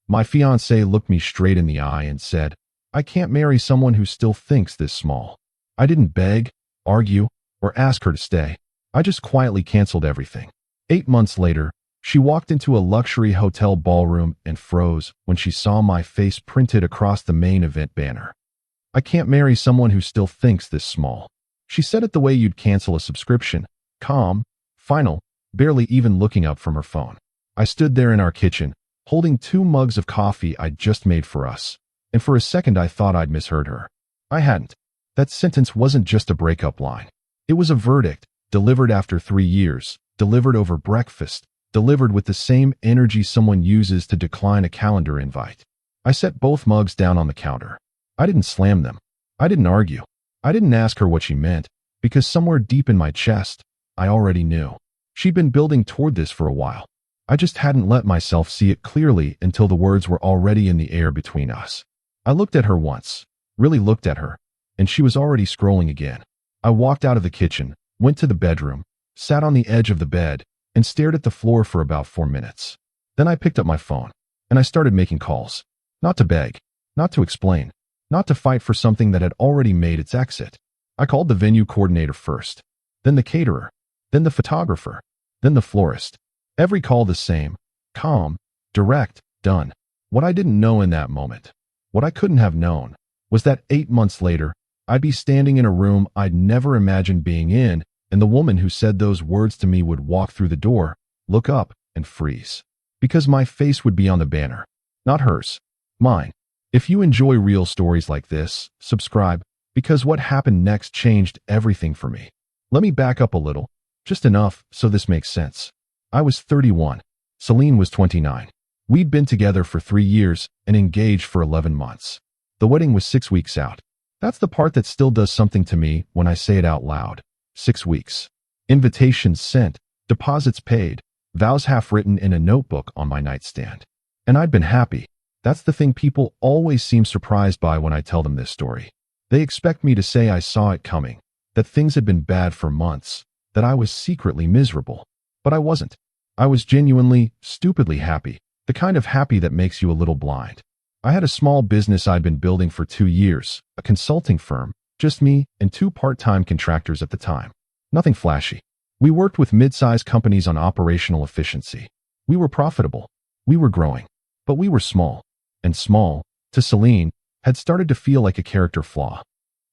My fiancé looked me straight in the eye and said, "I can't marry someone who still thinks this small." I didn't beg, argue, or ask her to stay. I just quietly canceled everything. 8 months later, she walked into a luxury hotel ballroom and froze when she saw my face printed across the main event banner. "I can't marry someone who still thinks this small." She said it the way you'd cancel a subscription. Calm, final, barely even looking up from her phone. I stood there in our kitchen, holding 2 mugs of coffee I'd just made for us, and for a second I thought I'd misheard her. I hadn't. That sentence wasn't just a breakup line. It was a verdict, delivered after 3 years, delivered over breakfast, delivered with the same energy someone uses to decline a calendar invite. I set both mugs down on the counter. I didn't slam them. I didn't argue. I didn't ask her what she meant, because somewhere deep in my chest, I already knew. She'd been building toward this for a while. I just hadn't let myself see it clearly until the words were already in the air between us. I looked at her once, really looked at her, and she was already scrolling again. I walked out of the kitchen, went to the bedroom, sat on the edge of the bed, and stared at the floor for about 4 minutes. Then I picked up my phone, and I started making calls. Not to beg, not to explain, not to fight for something that had already made its exit. I called the venue coordinator first, then the caterer, then the photographer, then the florist. Every call the same, calm, direct, done. What I didn't know in that moment, what I couldn't have known, was that 8 months later, I'd be standing in a room I'd never imagined being in, and the woman who said those words to me would walk through the door, look up, and freeze. Because my face would be on the banner. Not hers. Mine. If you enjoy real stories like this, subscribe, because what happened next changed everything for me. Let me back up a little, just enough so this makes sense. I was 31. Celine was 29. We'd been together for 3 years and engaged for 11 months. The wedding was 6 weeks out. That's the part that still does something to me when I say it out loud. 6 weeks. Invitations sent, deposits paid, vows half written in a notebook on my nightstand. And I'd been happy. That's the thing people always seem surprised by when I tell them this story. They expect me to say I saw it coming, that things had been bad for months, that I was secretly miserable. But I wasn't. I was genuinely, stupidly happy, the kind of happy that makes you a little blind. I had a small business I'd been building for 2 years, a consulting firm, just me and 2 part-time contractors at the time. Nothing flashy. We worked with mid-sized companies on operational efficiency. We were profitable. We were growing. But we were small. And small, to Celine, had started to feel like a character flaw.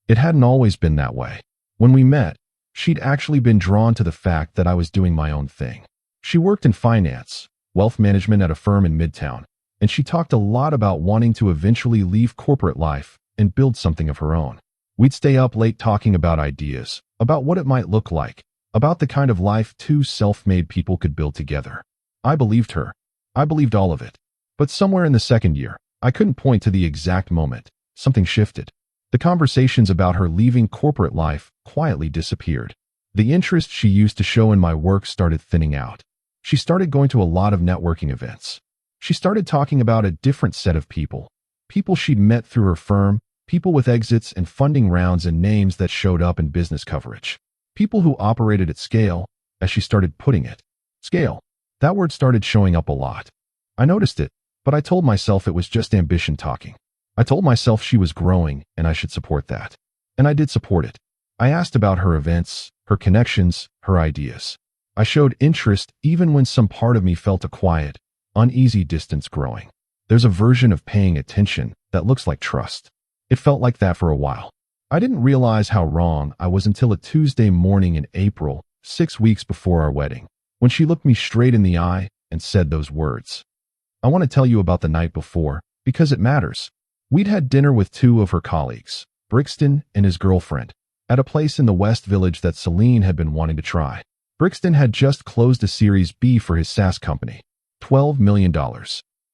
It hadn't always been that way. When we met, she'd actually been drawn to the fact that I was doing my own thing. She worked in finance, wealth management at a firm in Midtown, and she talked a lot about wanting to eventually leave corporate life and build something of her own. We'd stay up late talking about ideas, about what it might look like, about the kind of life 2 self-made people could build together. I believed her. I believed all of it. But somewhere in the second year, I couldn't point to the exact moment, something shifted. The conversations about her leaving corporate life quietly disappeared. The interest she used to show in my work started thinning out. She started going to a lot of networking events. She started talking about a different set of people. People she'd met through her firm, people with exits and funding rounds and names that showed up in business coverage. People who operated at scale, as she started putting it. Scale. That word started showing up a lot. I noticed it, but I told myself it was just ambition talking. I told myself she was growing and I should support that. And I did support it. I asked about her events, her connections, her ideas. I showed interest even when some part of me felt a quiet, uneasy distance growing. There's a version of paying attention that looks like trust. It felt like that for a while. I didn't realize how wrong I was until a Tuesday morning in April, 6 weeks before our wedding, when she looked me straight in the eye and said those words. I want to tell you about the night before, because it matters. We'd had dinner with 2 of her colleagues, Brixton and his girlfriend, at a place in the West Village that Celine had been wanting to try. Brixton had just closed a Series B for his SaaS company, $12 million.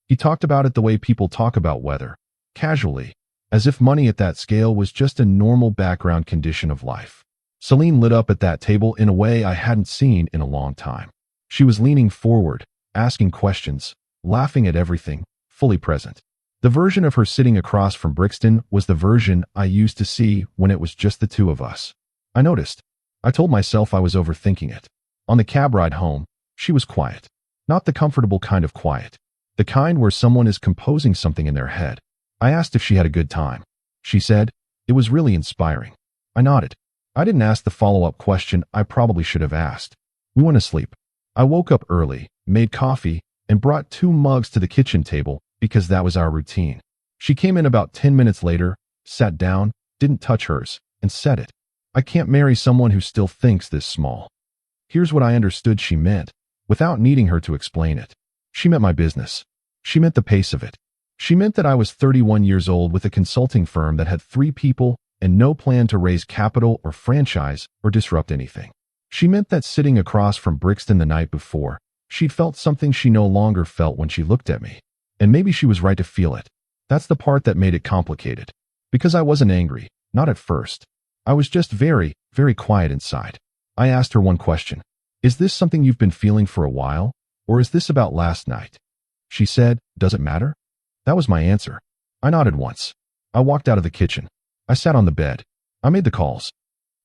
He talked about it the way people talk about weather, casually, as if money at that scale was just a normal background condition of life. Celine lit up at that table in a way I hadn't seen in a long time. She was leaning forward, asking questions, laughing at everything, fully present. The version of her sitting across from Brixton was the version I used to see when it was just the 2 of us. I noticed. I told myself I was overthinking it. On the cab ride home, she was quiet. Not the comfortable kind of quiet. The kind where someone is composing something in their head. I asked if she had a good time. She said, "It was really inspiring." I nodded. I didn't ask the follow-up question I probably should have asked. We went to sleep. I woke up early, made coffee, and brought 2 mugs to the kitchen table because that was our routine. She came in about 10 minutes later, sat down, didn't touch hers, and said it. "I can't marry someone who still thinks this small." Here's what I understood she meant, without needing her to explain it. She meant my business. She meant the pace of it. She meant that I was 31 years old with a consulting firm that had 3 people and no plan to raise capital or franchise or disrupt anything. She meant that sitting across from Brixton the night before, she'd felt something she no longer felt when she looked at me. And maybe she was right to feel it. That's the part that made it complicated. Because I wasn't angry, not at first. I was just very, very quiet inside. I asked her one question. "Is this something you've been feeling for a while? Or is this about last night?" She said, "Does it matter?" That was my answer. I nodded once. I walked out of the kitchen. I sat on the bed. I made the calls.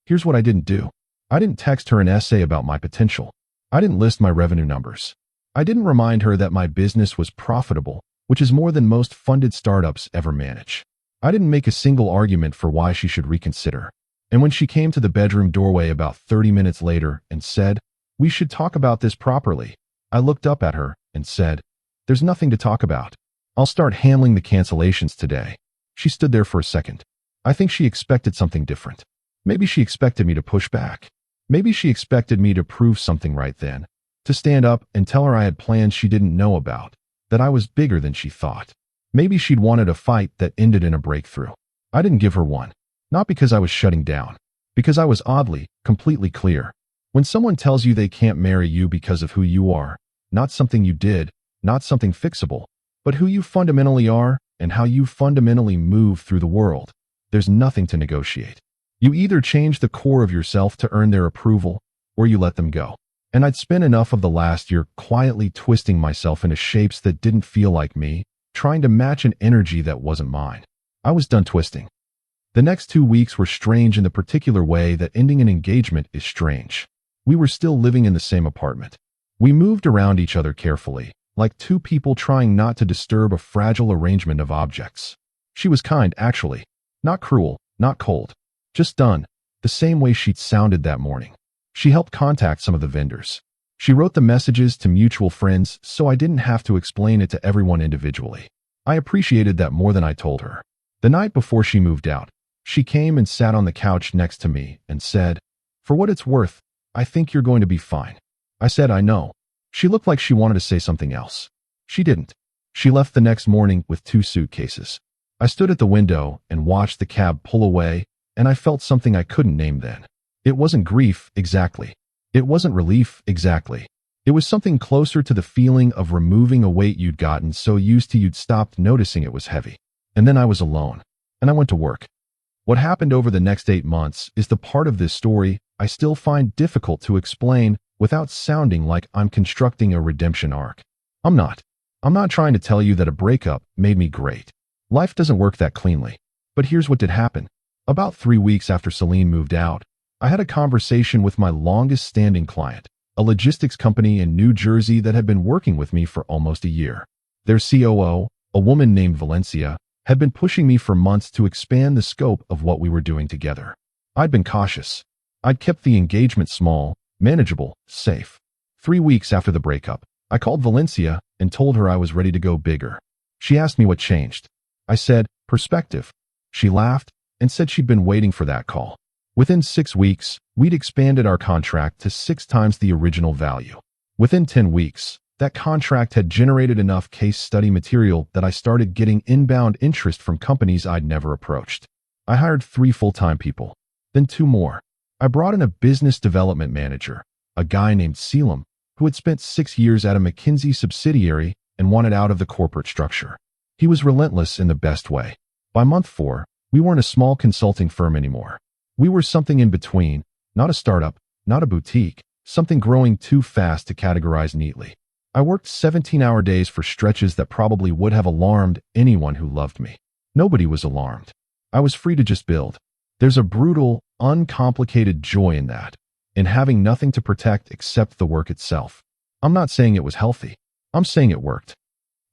Here's what I didn't do. I didn't text her an essay about my potential. I didn't list my revenue numbers. I didn't remind her that my business was profitable, which is more than most funded startups ever manage. I didn't make a single argument for why she should reconsider. And when she came to the bedroom doorway about 30 minutes later and said, "We should talk about this properly," I looked up at her and said, "There's nothing to talk about. I'll start handling the cancellations today." She stood there for a second. I think she expected something different. Maybe she expected me to push back. Maybe she expected me to prove something right then, to stand up and tell her I had plans she didn't know about, that I was bigger than she thought. Maybe she'd wanted a fight that ended in a breakthrough. I didn't give her one. Not because I was shutting down. Because I was oddly, completely clear. When someone tells you they can't marry you because of who you are, not something you did, not something fixable, but who you fundamentally are and how you fundamentally move through the world, there's nothing to negotiate. You either change the core of yourself to earn their approval, or you let them go. And I'd spent enough of the last year quietly twisting myself into shapes that didn't feel like me, trying to match an energy that wasn't mine. I was done twisting. The next 2 weeks were strange in the particular way that ending an engagement is strange. We were still living in the same apartment. We moved around each other carefully, like 2 people trying not to disturb a fragile arrangement of objects. She was kind, actually. Not cruel, not cold. Just done, the same way she'd sounded that morning. She helped contact some of the vendors. She wrote the messages to mutual friends so I didn't have to explain it to everyone individually. I appreciated that more than I told her. The night before she moved out, she came and sat on the couch next to me and said, "For what it's worth, I think you're going to be fine." I said, "I know." She looked like she wanted to say something else. She didn't. She left the next morning with 2 suitcases. I stood at the window and watched the cab pull away, and I felt something I couldn't name then. It wasn't grief, exactly. It wasn't relief, exactly. It was something closer to the feeling of removing a weight you'd gotten so used to you'd stopped noticing it was heavy. And then I was alone. And I went to work. What happened over the next 8 months is the part of this story I still find difficult to explain without sounding like I'm constructing a redemption arc. I'm not. I'm not trying to tell you that a breakup made me great. Life doesn't work that cleanly. But here's what did happen. About 3 weeks after Celine moved out, I had a conversation with my longest-standing client, a logistics company in New Jersey that had been working with me for almost a year. Their COO, a woman named Valencia, had been pushing me for months to expand the scope of what we were doing together. I'd been cautious. I'd kept the engagement small, manageable, safe. 3 weeks after the breakup, I called Valencia and told her I was ready to go bigger. She asked me what changed. I said, "Perspective." She laughed and said she'd been waiting for that call. Within 6 weeks, we'd expanded our contract to 6 times the original value. Within 10 weeks, that contract had generated enough case study material that I started getting inbound interest from companies I'd never approached. I hired 3 full-time people, then 2 more. I brought in a business development manager, a guy named Sibling, who had spent 6 years at a McKinsey subsidiary and wanted out of the corporate structure. He was relentless in the best way. By month 4, we weren't a small consulting firm anymore. We were something in between, not a startup, not a boutique, something growing too fast to categorize neatly. I worked 17-hour days for stretches that probably would have alarmed anyone who loved me. Nobody was alarmed. I was free to just build. There's a brutal, uncomplicated joy in that, in having nothing to protect except the work itself. I'm not saying it was healthy. I'm saying it worked.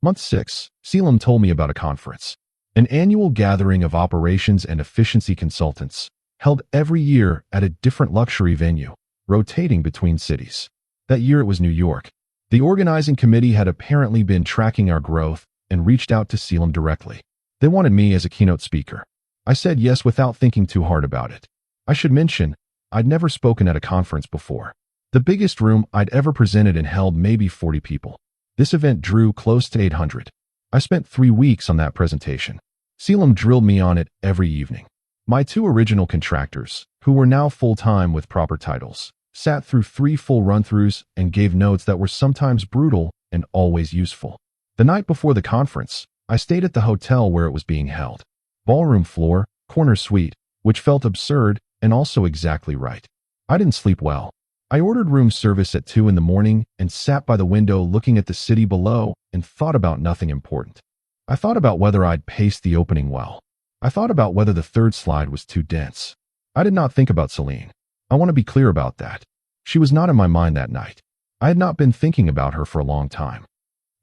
Month 6, Selim told me about a conference. An annual gathering of operations and efficiency consultants, held every year at a different luxury venue, rotating between cities. That year it was New York. The organizing committee had apparently been tracking our growth and reached out to Selim directly. They wanted me as a keynote speaker. I said yes without thinking too hard about it. I should mention, I'd never spoken at a conference before. The biggest room I'd ever presented in held maybe 40 people. This event drew close to 800. I spent 3 weeks on that presentation. Selim drilled me on it every evening. My 2 original contractors, who were now full-time with proper titles, sat through 3 full run-throughs and gave notes that were sometimes brutal and always useful. The night before the conference, I stayed at the hotel where it was being held. Ballroom floor, corner suite, which felt absurd and also exactly right. I didn't sleep well. I ordered room service at 2 in the morning and sat by the window looking at the city below and thought about nothing important. I thought about whether I'd paced the opening well. I thought about whether the 3rd slide was too dense. I did not think about Celine. I want to be clear about that. She was not in my mind that night. I had not been thinking about her for a long time.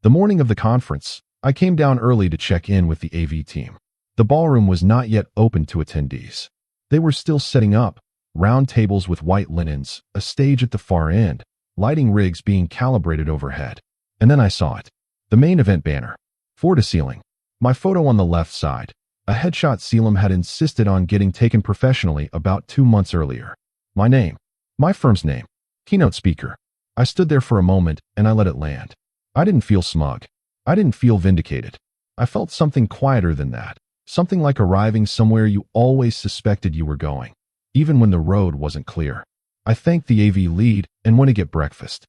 The morning of the conference, I came down early to check in with the AV team. The ballroom was not yet open to attendees. They were still setting up, round tables with white linens, a stage at the far end, lighting rigs being calibrated overhead. And then I saw it. The main event banner. Floor to ceiling. My photo on the left side. A headshot Selim had insisted on getting taken professionally about 2 months earlier. My name. My firm's name. Keynote speaker. I stood there for a moment and I let it land. I didn't feel smug. I didn't feel vindicated. I felt something quieter than that. Something like arriving somewhere you always suspected you were going, even when the road wasn't clear. I thanked the AV lead and went to get breakfast.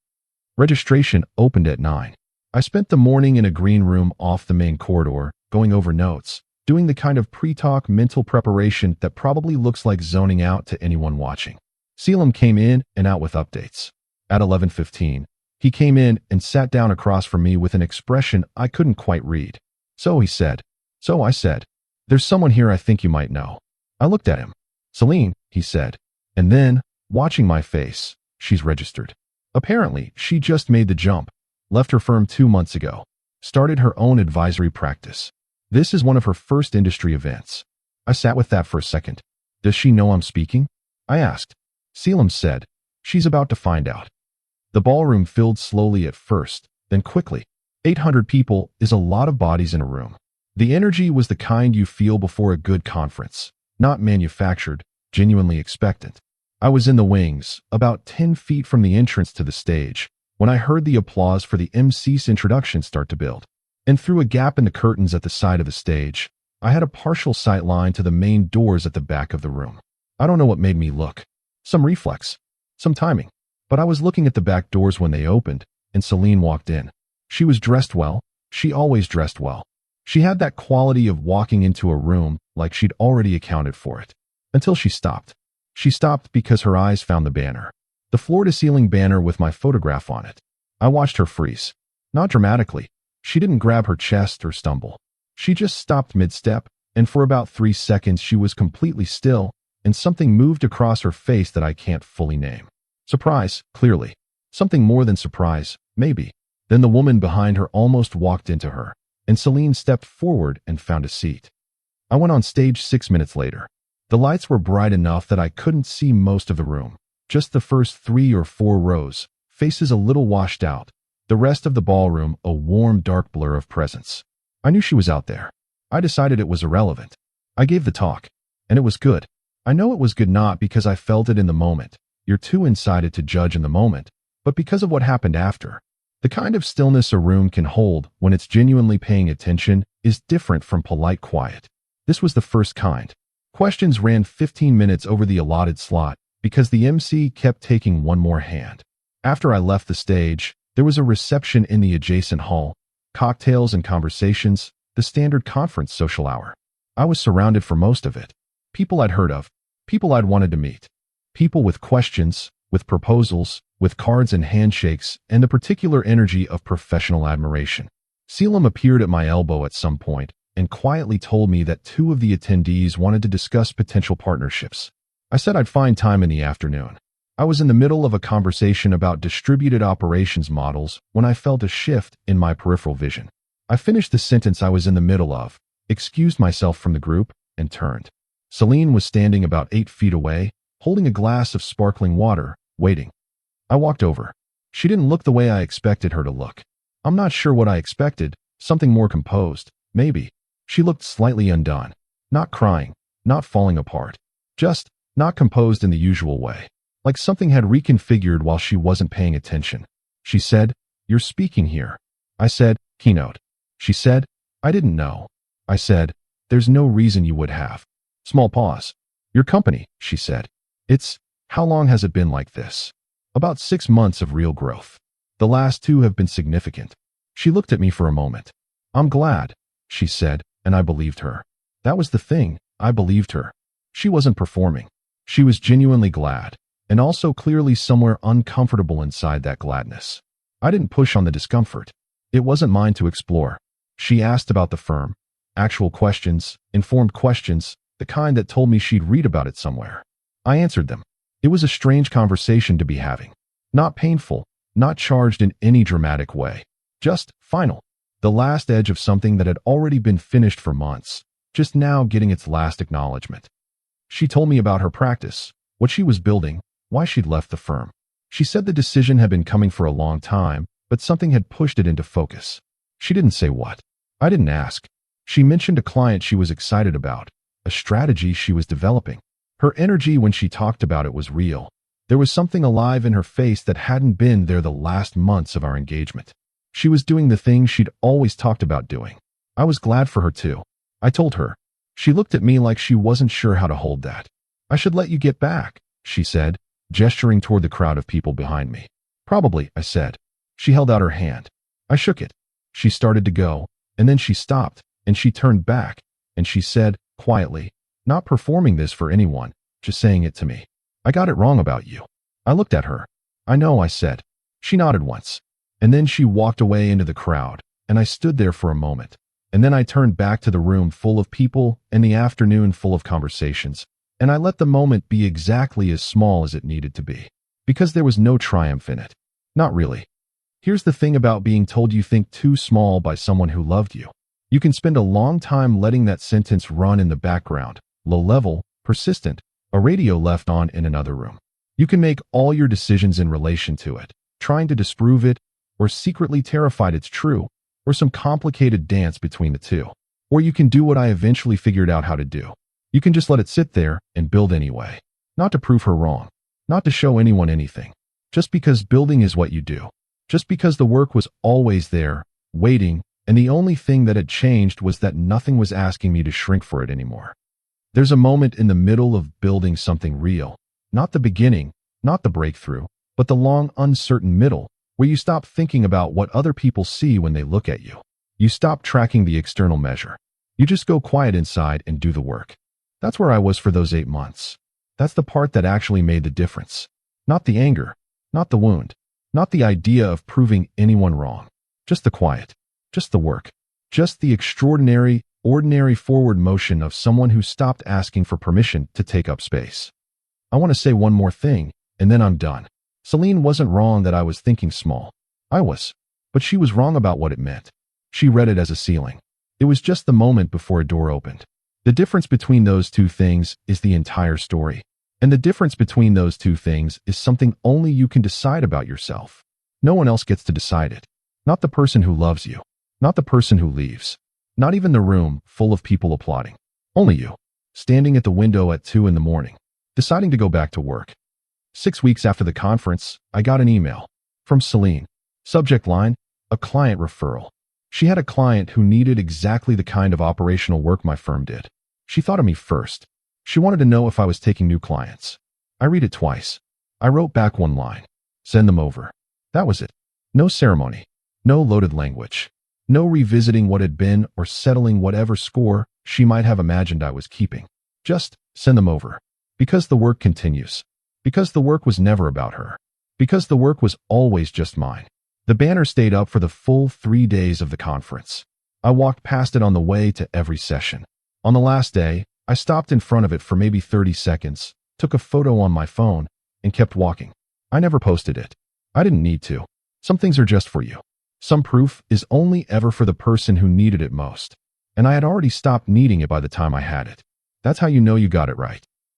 Registration opened at 9. I spent the morning in a green room off the main corridor, going over notes, doing the kind of pre-talk mental preparation that probably looks like zoning out to anyone watching. Selim came in and out with updates. At 11:15, he came in and sat down across from me with an expression I couldn't quite read. So he said. So I said, "There's someone here I think you might know." I looked at him. "Celine," he said. And then, watching my face, "She's registered." Apparently, she just made the jump, left her firm 2 months ago, started her own advisory practice. This is one of her first industry events. I sat with that for a second. "Does she know I'm speaking?" I asked. Selim said, "She's about to find out." The ballroom filled slowly at first, then quickly. 800 people is a lot of bodies in a room. The energy was the kind you feel before a good conference, not manufactured, genuinely expectant. I was in the wings, about 10 feet from the entrance to the stage, when I heard the applause for the MC's introduction start to build. And through a gap in the curtains at the side of the stage, I had a partial sight line to the main doors at the back of the room. I don't know what made me look. Some reflex. Some timing. But I was looking at the back doors when they opened, and Celine walked in. She was dressed well. She always dressed well. She had that quality of walking into a room like she'd already accounted for it. Until she stopped. She stopped because her eyes found the banner. The floor-to-ceiling banner with my photograph on it. I watched her freeze. Not dramatically. She didn't grab her chest or stumble. She just stopped mid-step, and for about 3 seconds she was completely still, and something moved across her face that I can't fully name. Surprise, clearly. Something more than surprise, maybe. Then the woman behind her almost walked into her, and Celine stepped forward and found a seat. I went on stage 6 minutes later. The lights were bright enough that I couldn't see most of the room. Just the first 3 or 4 rows, faces a little washed out. The rest of the ballroom a warm, dark blur of presence. I knew she was out there. I decided it was irrelevant. I gave the talk, and it was good. I know it was good not because I felt it in the moment. You're too inside it to judge in the moment, but because of what happened after. The kind of stillness a room can hold when it's genuinely paying attention is different from polite quiet. This was the first kind. Questions ran 15 minutes over the allotted slot because the MC kept taking one more hand. After I left the stage, there was a reception in the adjacent hall, cocktails and conversations, the standard conference social hour. I was surrounded for most of it. People I'd heard of, people I'd wanted to meet, people with questions, with proposals, with cards and handshakes, and the particular energy of professional admiration. Selim appeared at my elbow at some point and quietly told me that 2 of the attendees wanted to discuss potential partnerships. I said I'd find time in the afternoon. I was in the middle of a conversation about distributed operations models when I felt a shift in my peripheral vision. I finished the sentence I was in the middle of, excused myself from the group, and turned. Celine was standing about 8 feet away, holding a glass of sparkling water, waiting. I walked over. She didn't look the way I expected her to look. I'm not sure what I expected, something more composed, maybe. She looked slightly undone. Not crying, not falling apart. Just not composed in the usual way. Like something had reconfigured while she wasn't paying attention. She said, "You're speaking here." I said, "Keynote." She said, "I didn't know." I said, "There's no reason you would have." Small pause. "Your company," she said. How long has it been like this?" "About 6 months of real growth. The last 2 have been significant." She looked at me for a moment. "I'm glad," she said, and I believed her. That was the thing, I believed her. She wasn't performing. She was genuinely glad, and also clearly somewhere uncomfortable inside that gladness. I didn't push on the discomfort. It wasn't mine to explore. She asked about the firm. Actual questions, informed questions, the kind that told me she'd read about it somewhere. I answered them. It was a strange conversation to be having. Not painful, not charged in any dramatic way. Just final. The last edge of something that had already been finished for months, just now getting its last acknowledgement. She told me about her practice, what she was building, why she'd left the firm. She said the decision had been coming for a long time, but something had pushed it into focus. She didn't say what. I didn't ask. She mentioned a client she was excited about, a strategy she was developing. Her energy when she talked about it was real. There was something alive in her face that hadn't been there the last months of our engagement. She was doing the things she'd always talked about doing. I was glad for her too. I told her. She looked at me like she wasn't sure how to hold that. "I should let you get back," she said, gesturing toward the crowd of people behind me. "Probably," I said. She held out her hand. I shook it. She started to go, and then she stopped, and she turned back, and she said, quietly, "Not performing this for anyone, just saying it to me. I got it wrong about you." I looked at her. "I know," I said. She nodded once. And then she walked away into the crowd, and I stood there for a moment. And then I turned back to the room full of people and the afternoon full of conversations, and I let the moment be exactly as small as it needed to be. Because there was no triumph in it. Not really. Here's the thing about being told you think too small by someone who loved you. You can spend a long time letting that sentence run in the background, low level, persistent, a radio left on in another room. You can make all your decisions in relation to it, trying to disprove it, or secretly terrified it's true, or some complicated dance between the two. Or you can do what I eventually figured out how to do. You can just let it sit there and build anyway. Not to prove her wrong. Not to show anyone anything. Just because building is what you do. Just because the work was always there, waiting, and the only thing that had changed was that nothing was asking me to shrink for it anymore. There's a moment in the middle of building something real. Not the beginning, not the breakthrough, but the long, uncertain middle, where you stop thinking about what other people see when they look at you. You stop tracking the external measure. You just go quiet inside and do the work. That's where I was for those 8 months. That's the part that actually made the difference. Not the anger, not the wound, not the idea of proving anyone wrong. Just the quiet, just the work, just the extraordinary, ordinary forward motion of someone who stopped asking for permission to take up space. I want to say one more thing, and then I'm done. Celine wasn't wrong that I was thinking small. I was. But she was wrong about what it meant. She read it as a ceiling. It was just the moment before a door opened. The difference between those two things is the entire story. And the difference between those two things is something only you can decide about yourself. No one else gets to decide it. Not the person who loves you. Not the person who leaves. Not even the room full of people applauding. Only you. Standing at the window at 2 in the morning. Deciding to go back to work. 6 weeks after the conference, I got an email from Celine. Subject line, a client referral. She had a client who needed exactly the kind of operational work my firm did. She thought of me first. She wanted to know if I was taking new clients. I read it twice. I wrote back one line. Send them over. That was it. No ceremony. No loaded language. No revisiting what had been or settling whatever score she might have imagined I was keeping. Just send them over. Because the work continues. Because the work was never about her. Because the work was always just mine. The banner stayed up for the full 3 days of the conference. I walked past it on the way to every session. On the last day, I stopped in front of it for maybe 30 seconds, took a photo on my phone, and kept walking. I never posted it. I didn't need to. Some things are just for you. Some proof is only ever for the person who needed it most. And I had already stopped needing it by the time I had it. That's how you know you got it right.